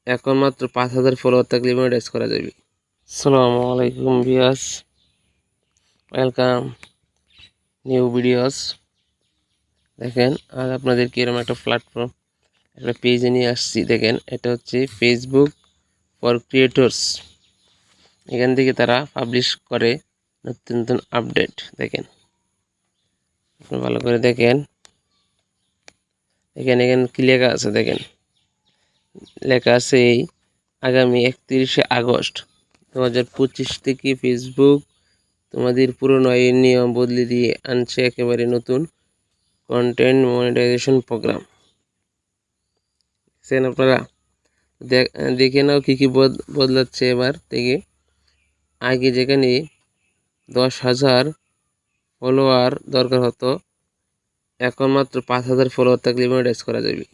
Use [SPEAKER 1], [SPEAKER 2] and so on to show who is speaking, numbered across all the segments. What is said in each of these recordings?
[SPEAKER 1] এখন মাত্র 5,000 ফলোয়ার থাকলে মনিটাইজ করা যাবে। আসসালামু আলাইকুম ভিউয়ার্স, ওয়েলকাম নিউ ভিডিওস। দেখেন আজ আপনাদেরকে এরকম একটা প্ল্যাটফর্ম, একটা পেজে নিয়ে আসছি। দেখেন এটা হচ্ছে ফেসবুক ফর ক্রিয়েটরস। এখান থেকে তারা পাবলিশ করে নতুন নতুন আপডেট। দেখেন আপনি ভালো করে দেখেন, এখানে কি লেখা আছে দেখেন। লেখা আছে এই আগামী 31শে আগস্ট 2025 থেকে ফেসবুক তোমাদের পুরনো আইন নিয়ম বদলে দিয়ে আনছে একেবারে নতুন কন্টেন্ট মনিটাইজেশন প্রোগ্রাম। দেখছেন আপনারা, দেখে নাও কী কী বদলাচ্ছে এবার থেকে। আগে যেখানে 10,000 ফলোয়ার দরকার হতো, এখন মাত্র 5,000 ফলোয়ার থাকলে মনিটাইজ করা যাবে।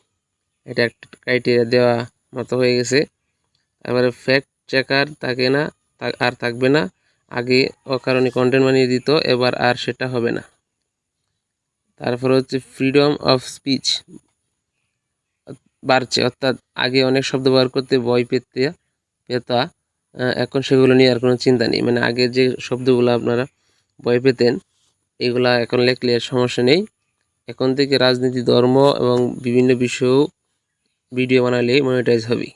[SPEAKER 1] এটা একটা ক্রাইটেরিয়া দেওয়া মতো হয়ে গেছে। তারপরে ফ্যাক্ট চেকার থাকে না, আর থাকবে না। আগে অকারণে কন্টেন্ট বানিয়ে দিত, এবার আর সেটা হবে না। তারপরে হচ্ছে ফ্রিডম অফ স্পিচ বাড়ছে, অর্থাৎ আগে অনেক শব্দ ব্যবহার করতে ভয় পেতা, এখন সেগুলো নিয়ে আর কোনো চিন্তা নেই। মানে আগে যে শব্দগুলো আপনারা ভয় পেতেন, এগুলা এখন লিখলে সমস্যা নেই। এখন থেকে রাজনীতি, ধর্ম এবং বিভিন্ন বিষয়েও ভিডিও বানালে মনিটাইজ হবে।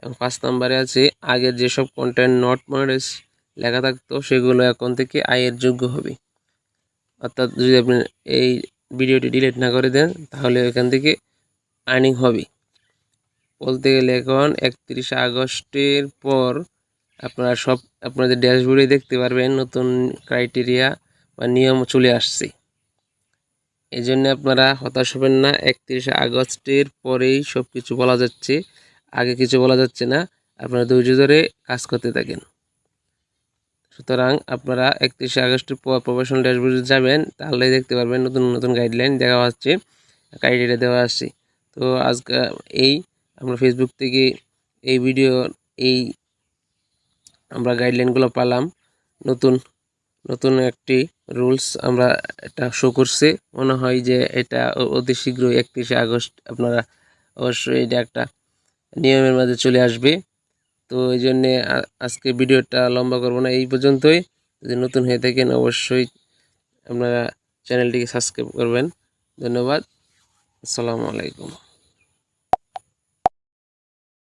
[SPEAKER 1] এবং 5 নম্বরে আছে আগের যেসব কন্টেন্ট নট মনিটাইজ লেখা থাকতো, সেগুলো এখন থেকে আয়ের যোগ্য হবে। অর্থাৎ যদি আপনি এই ভিডিওটি ডিলিট না করে দেন, তাহলে এখান থেকে আর্নিং হবে। বলতে গেলে এখন 31শে আগস্টের পর আপনারা সব আপনাদের ড্যাশবোর্ডে দেখতে পারবেন নতুন ক্রাইটেরিয়া বা নিয়ম চলে আসছে। এই জন্য আপনারা হতাশ হবেন না। 31শে আগস্টের পরেই সব কিছু বলা যাচ্ছে, আগে কিছু বলা যাচ্ছে না। আপনারা ধৈর্য ধরে কাজ করতে থাকেন। সুতরাং আপনারা 31শে আগস্টের পর প্রফেশনাল ড্যাশবোর্ডে যাবেন, তাহলে দেখতে পারবেন নতুন নতুন গাইডলাইন দেওয়া হচ্ছে, ক্রাইটেরিয়া দেওয়া আসছে। তো আজকে আমরা ফেসবুক থেকে এই ভিডিও আমরা গাইডলাইনগুলো পেলাম। নতুন নতুন একটি রুলস আমরা এটা শো করছে। মনে হয় যে এটা অতি শীঘ্রই 31শে আগস্ট আপনারা অবশ্যই এটা একটা নিয়মের মাঝে চলে আসবে। তো এই জন্যে আজকে ভিডিওটা লম্বা করব না, এই পর্যন্তই। যদি নতুন হয়ে থাকেন অবশ্যই আপনারা চ্যানেলটিকে সাবস্ক্রাইব করবেন। ধন্যবাদ। আসসালামু আলাইকুম।